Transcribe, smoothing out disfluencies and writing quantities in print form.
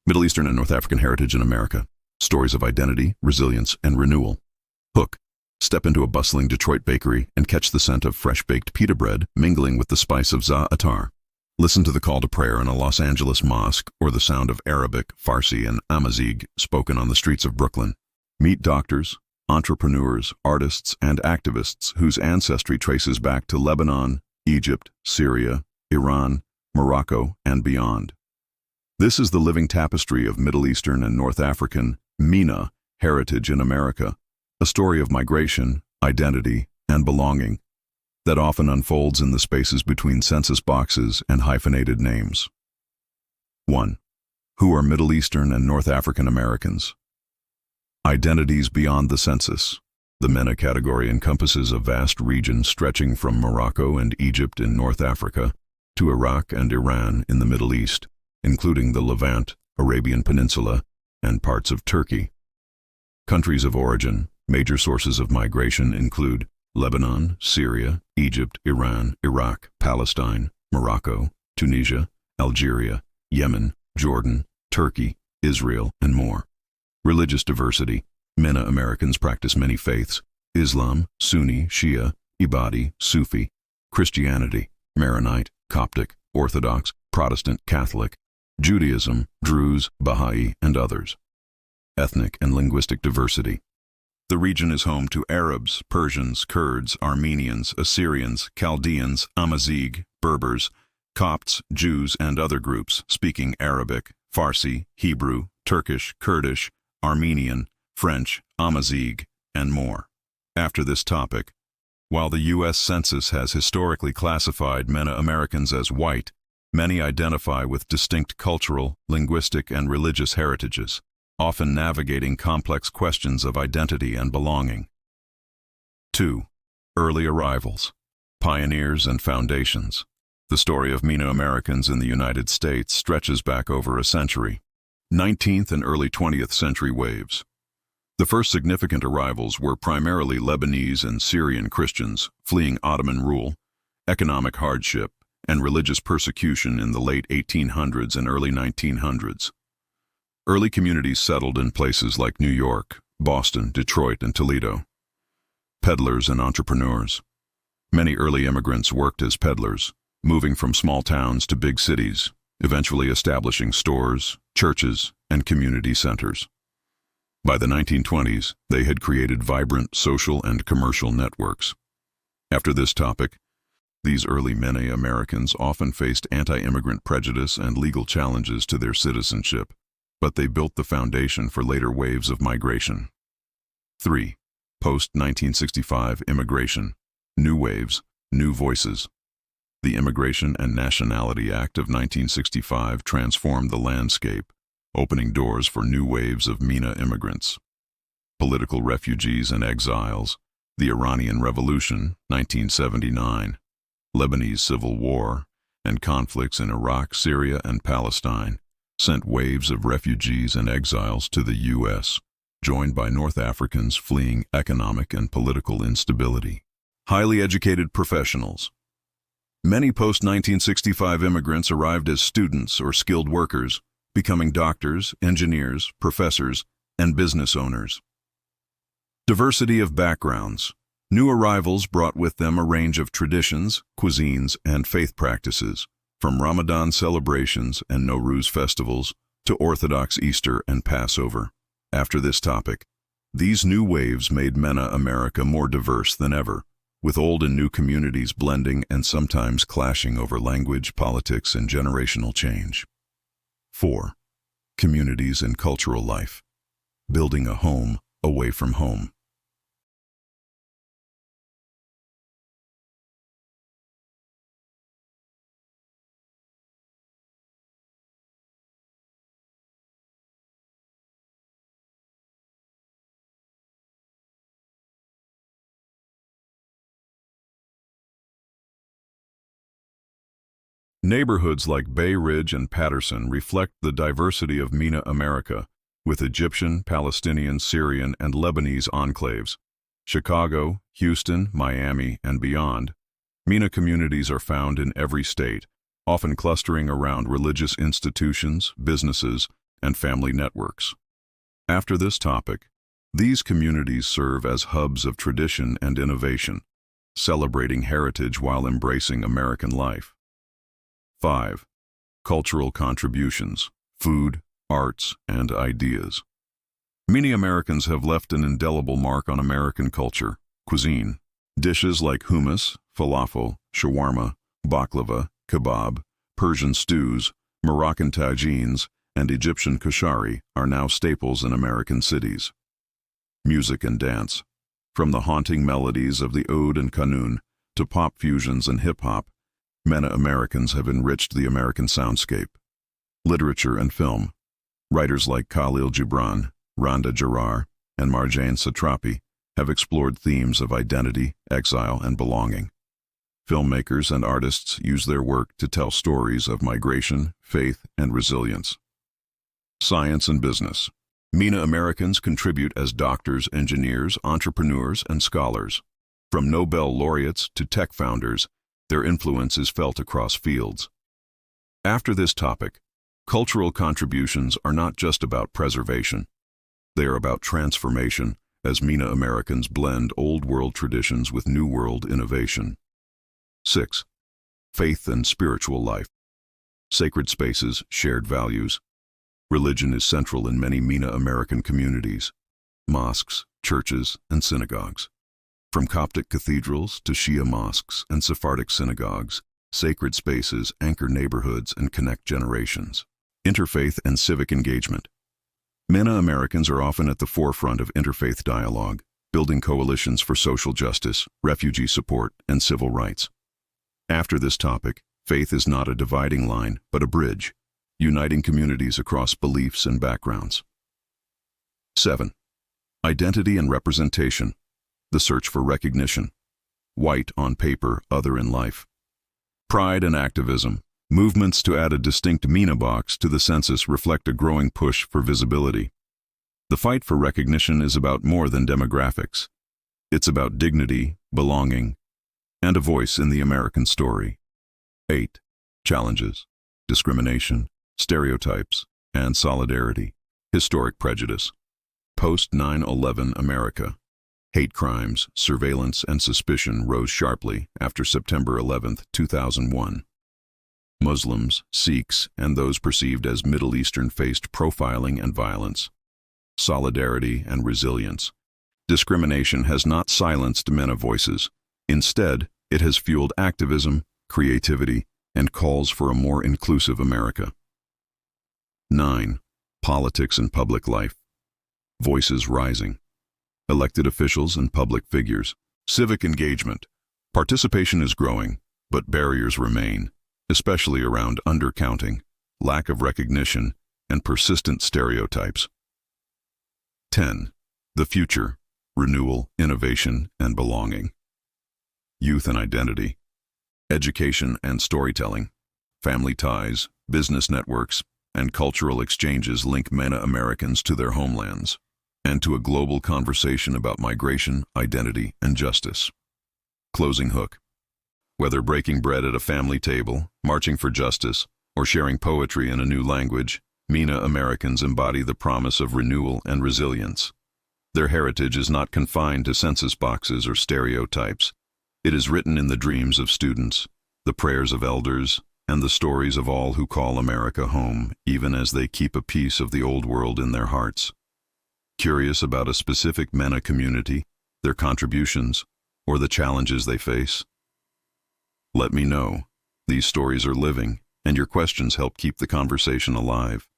Middle Eastern and North African heritage in America. Stories of identity, resilience, and renewal. Hook. Step into a bustling Detroit bakery and catch the scent of fresh-baked pita bread mingling with the spice of za'atar. Listen to the call to prayer in a Los Angeles mosque or the sound of Arabic, Farsi, and Amazigh spoken on the streets of Brooklyn. Meet doctors, entrepreneurs, artists, and activists whose ancestry traces back to Lebanon, Egypt, Syria, Iran, Morocco, and beyond. This is the living tapestry of Middle Eastern and North African, MENA, heritage in America, a story of migration, identity, and belonging that often unfolds in the spaces between census boxes and hyphenated names. 1. Who are Middle Eastern and North African Americans? Identities beyond the census. The MENA category encompasses a vast region stretching from Morocco and Egypt in North Africa to Iraq and Iran in the Middle East, including the Levant, Arabian Peninsula, and parts of Turkey. Countries of origin. Major sources of migration include Lebanon, Syria, Egypt, Iran, Iraq, Palestine, Morocco, Tunisia, Algeria, Yemen, Jordan, Turkey, Israel, and more. Religious diversity. MENA Americans practice many faiths: Islam, Sunni, Shia, Ibadi, Sufi, Christianity, Maronite, Coptic, Orthodox, Protestant, Catholic, Judaism, Druze, Baha'i, and others. Ethnic and linguistic diversity. The region is home to Arabs, Persians, Kurds, Armenians, Assyrians, Chaldeans, Amazigh, Berbers, Copts, Jews, and other groups speaking Arabic, Farsi, Hebrew, Turkish, Kurdish, Armenian, French, Amazigh, and more. After this topic, while the U.S. Census has historically classified MENA Americans as white, many identify with distinct cultural, linguistic, and religious heritages, often navigating complex questions of identity and belonging. 2. Early arrivals. Pioneers and foundations. The story of MENA Americans in the United States stretches back over a century. 19th and early 20th century waves. The first significant arrivals were primarily Lebanese and Syrian Christians fleeing Ottoman rule, economic hardship, and religious persecution in the late 1800s and early 1900s. Early communities settled in places like New York, Boston, Detroit, and Toledo. Peddlers and entrepreneurs. Many early immigrants worked as peddlers, moving from small towns to big cities, eventually establishing stores, churches, and community centers. By the 1920s, they had created vibrant social and commercial networks. After this topic, these early MENA Americans often faced anti-immigrant prejudice and legal challenges to their citizenship, but they built the foundation for later waves of migration. 3. Post-1965 immigration. New waves, new voices. The Immigration and Nationality Act of 1965 transformed the landscape, opening doors for new waves of MENA immigrants. Political refugees and exiles. The Iranian Revolution, 1979. Lebanese Civil War, and conflicts in Iraq, Syria, and Palestine sent waves of refugees and exiles to the U.S., joined by North Africans fleeing economic and political instability. Highly educated professionals. Many post-1965 immigrants arrived as students or skilled workers, becoming doctors, engineers, professors, and business owners. Diversity of backgrounds. New arrivals brought with them a range of traditions, cuisines, and faith practices, from Ramadan celebrations and Nowruz festivals to Orthodox Easter and Passover. After this topic, these new waves made MENA America more diverse than ever, with old and new communities blending and sometimes clashing over language, politics, and generational change. 4. Communities and cultural life. Building a home away from home. Neighborhoods like Bay Ridge and Patterson reflect the diversity of MENA America, with Egyptian, Palestinian, Syrian, and Lebanese enclaves. Chicago, Houston, Miami, and beyond. MENA communities are found in every state, often clustering around religious institutions, businesses, and family networks. After this topic, these communities serve as hubs of tradition and innovation, celebrating heritage while embracing American life. 5. Cultural contributions, food, arts, and ideas. Many Americans have left an indelible mark on American culture, cuisine. Dishes like hummus, falafel, shawarma, baklava, kebab, Persian stews, Moroccan tagines, and Egyptian kashari are now staples in American cities. Music and dance. From the haunting melodies of the Ode and Kanun to pop fusions and hip-hop, MENA Americans have enriched the American soundscape. Literature and film. Writers like Khalil Gibran, Randa Jarrar, and Marjane Satrapi have explored themes of identity, exile, and belonging. Filmmakers and artists use their work to tell stories of migration, faith, and resilience. Science and business. MENA Americans contribute as doctors, engineers, entrepreneurs, and scholars. From Nobel laureates to tech founders, their influence is felt across fields. After this topic, cultural contributions are not just about preservation. They are about transformation, as MENA Americans blend Old World traditions with New World innovation. 6. Faith and spiritual life. Sacred spaces, shared values. Religion is central in many MENA American communities, mosques, churches, and synagogues. From Coptic cathedrals to Shia mosques and Sephardic synagogues, sacred spaces anchor neighborhoods and connect generations. Interfaith and civic engagement. MENA Americans are often at the forefront of interfaith dialogue, building coalitions for social justice, refugee support, and civil rights. After this topic, faith is not a dividing line, but a bridge, uniting communities across beliefs and backgrounds. 7. Identity and representation. The search for recognition. White on paper, other in life. Pride and activism. Movements to add a distinct MENA box to the census reflect a growing push for visibility. The fight for recognition is about more than demographics. It's about dignity, belonging, and a voice in the American story. 8. Challenges. Discrimination, stereotypes, and solidarity. Historic prejudice. Post-9/11 America. Hate crimes, surveillance, and suspicion rose sharply after September 11, 2001. Muslims, Sikhs, and those perceived as Middle Eastern faced profiling and violence. Solidarity and resilience. Discrimination has not silenced MENA voices. Instead, it has fueled activism, creativity, and calls for a more inclusive America. 9. Politics and public life. Voices rising. Elected officials and public figures. Civic engagement. Participation is growing, but barriers remain, especially around undercounting, lack of recognition, and persistent stereotypes. 10. The future, renewal, innovation, and belonging. Youth and identity. Education and storytelling. Family ties, business networks, and cultural exchanges link MENA Americans to their homelands, and to a global conversation about migration, identity, and justice. Closing hook. Whether breaking bread at a family table, marching for justice, or sharing poetry in a new language, MENA Americans embody the promise of renewal and resilience. Their heritage is not confined to census boxes or stereotypes. It is written in the dreams of students, the prayers of elders, and the stories of all who call America home, even as they keep a piece of the old world in their hearts. Curious about a specific MENA community, their contributions, or the challenges they face? Let me know. These stories are living, and your questions help keep the conversation alive.